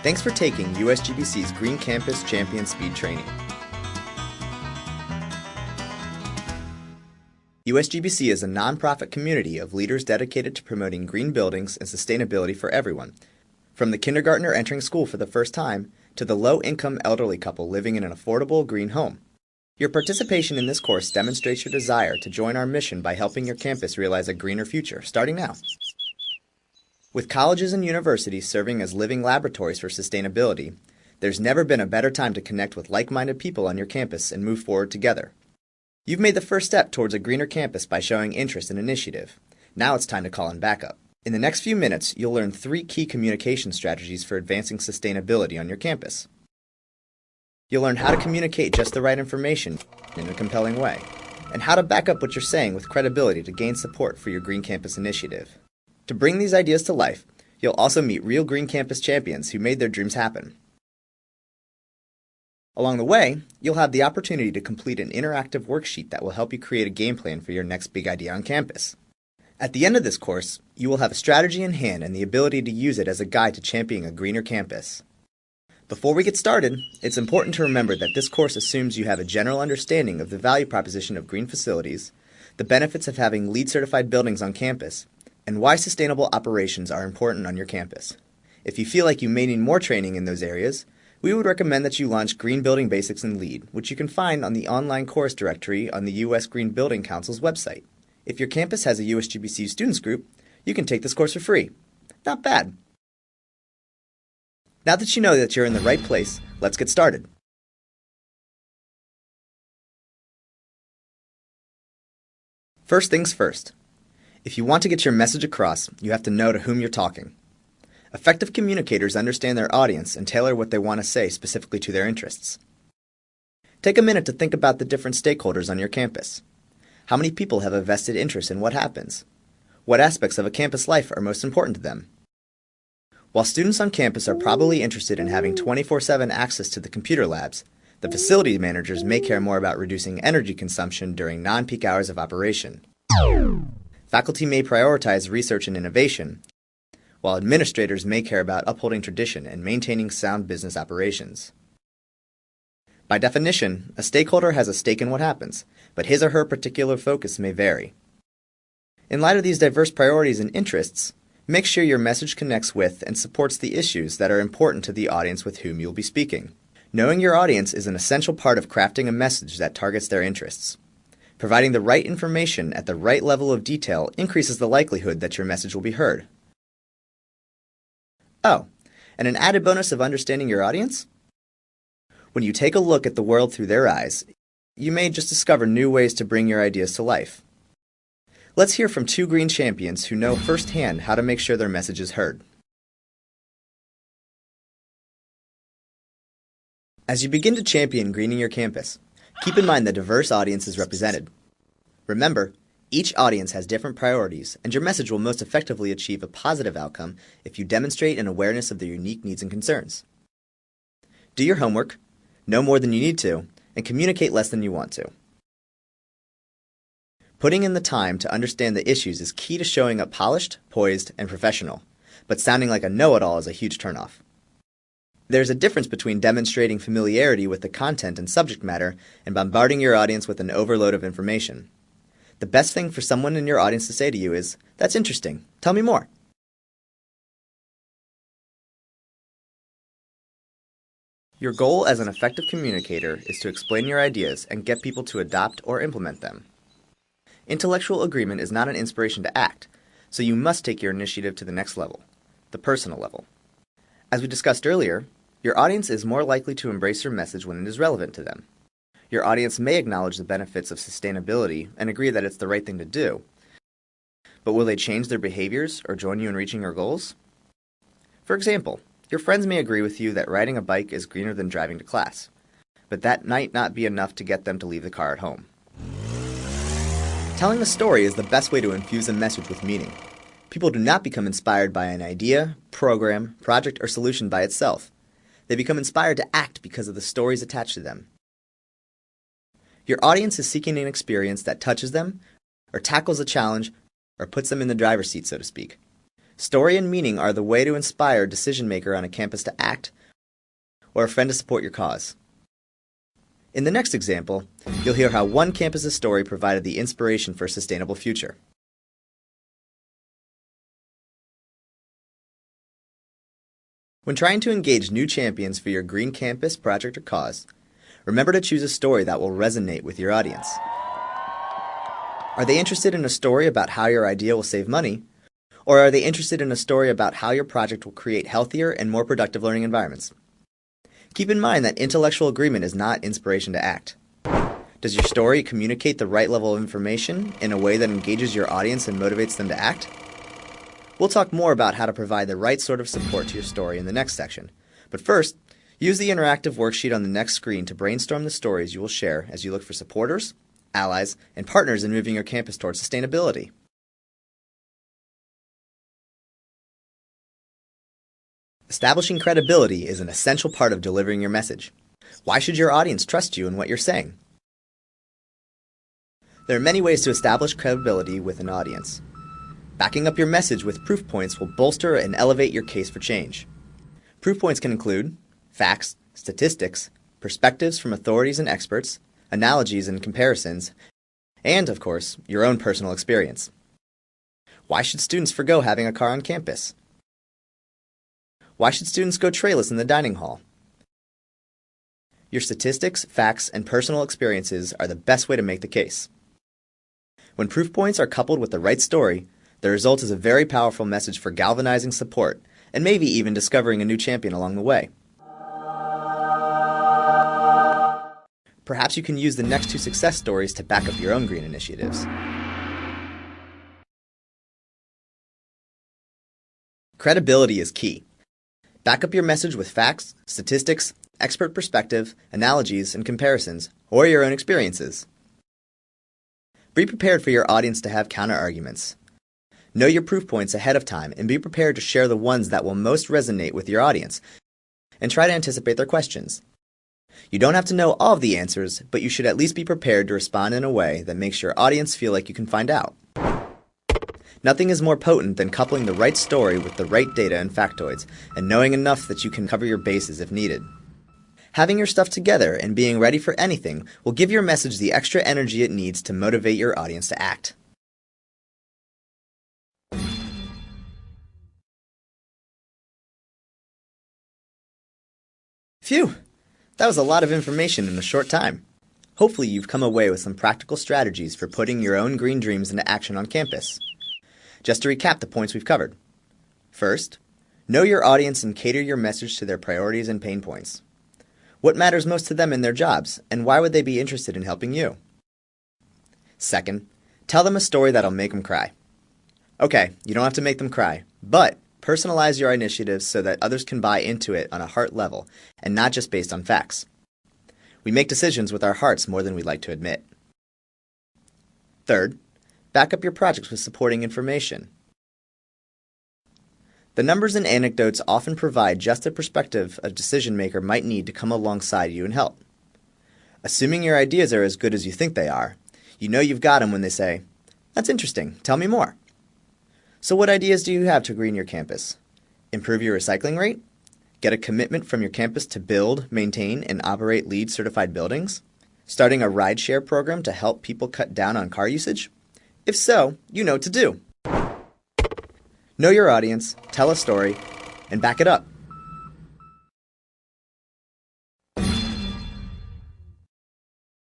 Thanks for taking USGBC's Green Campus Champion Speed Training. USGBC is a nonprofit community of leaders dedicated to promoting green buildings and sustainability for everyone, from the kindergartner entering school for the first time to the low-income elderly couple living in an affordable green home. Your participation in this course demonstrates your desire to join our mission by helping your campus realize a greener future, starting now. With colleges and universities serving as living laboratories for sustainability, there's never been a better time to connect with like-minded people on your campus and move forward together. You've made the first step towards a greener campus by showing interest in initiative. Now it's time to call in backup. In the next few minutes, you'll learn 3 key communication strategies for advancing sustainability on your campus. You'll learn how to communicate just the right information in a compelling way, and how to back up what you're saying with credibility to gain support for your Green Campus initiative. To bring these ideas to life, you'll also meet real Green Campus champions who made their dreams happen. Along the way, you'll have the opportunity to complete an interactive worksheet that will help you create a game plan for your next big idea on campus. At the end of this course, you will have a strategy in hand and the ability to use it as a guide to championing a greener campus. Before we get started, it's important to remember that this course assumes you have a general understanding of the value proposition of green facilities, the benefits of having LEED-certified buildings on campus, and why sustainable operations are important on your campus. If you feel like you may need more training in those areas, we would recommend that you launch Green Building Basics in LEED, which you can find on the online course directory on the U.S. Green Building Council's website. If your campus has a USGBC students group, you can take this course for free. Not bad. Now that you know that you're in the right place, let's get started. First things first. If you want to get your message across, you have to know to whom you're talking. Effective communicators understand their audience and tailor what they want to say specifically to their interests. Take a minute to think about the different stakeholders on your campus. How many people have a vested interest in what happens? What aspects of a campus life are most important to them? While students on campus are probably interested in having 24/7 access to the computer labs, the facility managers may care more about reducing energy consumption during non-peak hours of operation. Faculty may prioritize research and innovation, while administrators may care about upholding tradition and maintaining sound business operations. By definition, a stakeholder has a stake in what happens, but his or her particular focus may vary. In light of these diverse priorities and interests, make sure your message connects with and supports the issues that are important to the audience with whom you'll be speaking. Knowing your audience is an essential part of crafting a message that targets their interests. Providing the right information at the right level of detail increases the likelihood that your message will be heard. Oh, and an added bonus of understanding your audience? When you take a look at the world through their eyes, you may just discover new ways to bring your ideas to life. Let's hear from 2 green champions who know firsthand how to make sure their message is heard. As you begin to champion greening your campus, keep in mind the diverse audience is represented. Remember, each audience has different priorities, and your message will most effectively achieve a positive outcome if you demonstrate an awareness of their unique needs and concerns. Do your homework, know more than you need to, and communicate less than you want to. Putting in the time to understand the issues is key to showing up polished, poised, and professional, but sounding like a know-it-all is a huge turnoff. There's a difference between demonstrating familiarity with the content and subject matter and bombarding your audience with an overload of information. The best thing for someone in your audience to say to you is, "That's interesting. Tell me more." Your goal as an effective communicator is to explain your ideas and get people to adopt or implement them. Intellectual agreement is not an inspiration to act, so you must take your initiative to the next level, the personal level. As we discussed earlier, your audience is more likely to embrace your message when it is relevant to them. Your audience may acknowledge the benefits of sustainability and agree that it's the right thing to do, but will they change their behaviors or join you in reaching your goals? For example, your friends may agree with you that riding a bike is greener than driving to class, but that might not be enough to get them to leave the car at home. Telling a story is the best way to infuse a message with meaning. People do not become inspired by an idea, program, project, or solution by itself. They become inspired to act because of the stories attached to them. Your audience is seeking an experience that touches them, or tackles a challenge, or puts them in the driver's seat, so to speak. Story and meaning are the way to inspire a decision maker on a campus to act or a friend to support your cause. In the next example, you'll hear how one campus's story provided the inspiration for a sustainable future. When trying to engage new champions for your Green Campus project or cause, remember to choose a story that will resonate with your audience. Are they interested in a story about how your idea will save money? Or are they interested in a story about how your project will create healthier and more productive learning environments? Keep in mind that intellectual agreement is not inspiration to act. Does your story communicate the right level of information in a way that engages your audience and motivates them to act? We'll talk more about how to provide the right sort of support to your story in the next section. But first, use the interactive worksheet on the next screen to brainstorm the stories you will share as you look for supporters, allies, and partners in moving your campus towards sustainability. Establishing credibility is an essential part of delivering your message. Why should your audience trust you and what you're saying? There are many ways to establish credibility with an audience. Backing up your message with proof points will bolster and elevate your case for change. Proof points can include facts, statistics, perspectives from authorities and experts, analogies and comparisons, and, of course, your own personal experience. Why should students forgo having a car on campus? Why should students go trayless in the dining hall? Your statistics, facts, and personal experiences are the best way to make the case. When proof points are coupled with the right story, the result is a very powerful message for galvanizing support and maybe even discovering a new champion along the way. Perhaps you can use the next two success stories to back up your own green initiatives. Credibility is key. Back up your message with facts, statistics, expert perspective, analogies, and comparisons, or your own experiences. Be prepared for your audience to have counter-arguments. Know your proof points ahead of time and be prepared to share the ones that will most resonate with your audience, and try to anticipate their questions. You don't have to know all of the answers, but you should at least be prepared to respond in a way that makes your audience feel like you can find out. Nothing is more potent than coupling the right story with the right data and factoids, and knowing enough that you can cover your bases if needed. Having your stuff together and being ready for anything will give your message the extra energy it needs to motivate your audience to act. Phew! That was a lot of information in a short time. Hopefully you've come away with some practical strategies for putting your own green dreams into action on campus. Just to recap the points we've covered. First, know your audience and cater your message to their priorities and pain points. What matters most to them in their jobs, and why would they be interested in helping you? Second, tell them a story that'll make them cry. Okay, you don't have to make them cry, but personalize your initiatives so that others can buy into it on a heart level and not just based on facts. We make decisions with our hearts more than we'd like to admit. Third, back up your projects with supporting information. The numbers and anecdotes often provide just the perspective a decision maker might need to come alongside you and help. Assuming your ideas are as good as you think they are, you know you've got them when they say, "That's interesting, tell me more." So what ideas do you have to green your campus? Improve your recycling rate? Get a commitment from your campus to build, maintain, and operate LEED certified buildings? Starting a rideshare program to help people cut down on car usage? If so, you know what to do. Know your audience, tell a story, and back it up.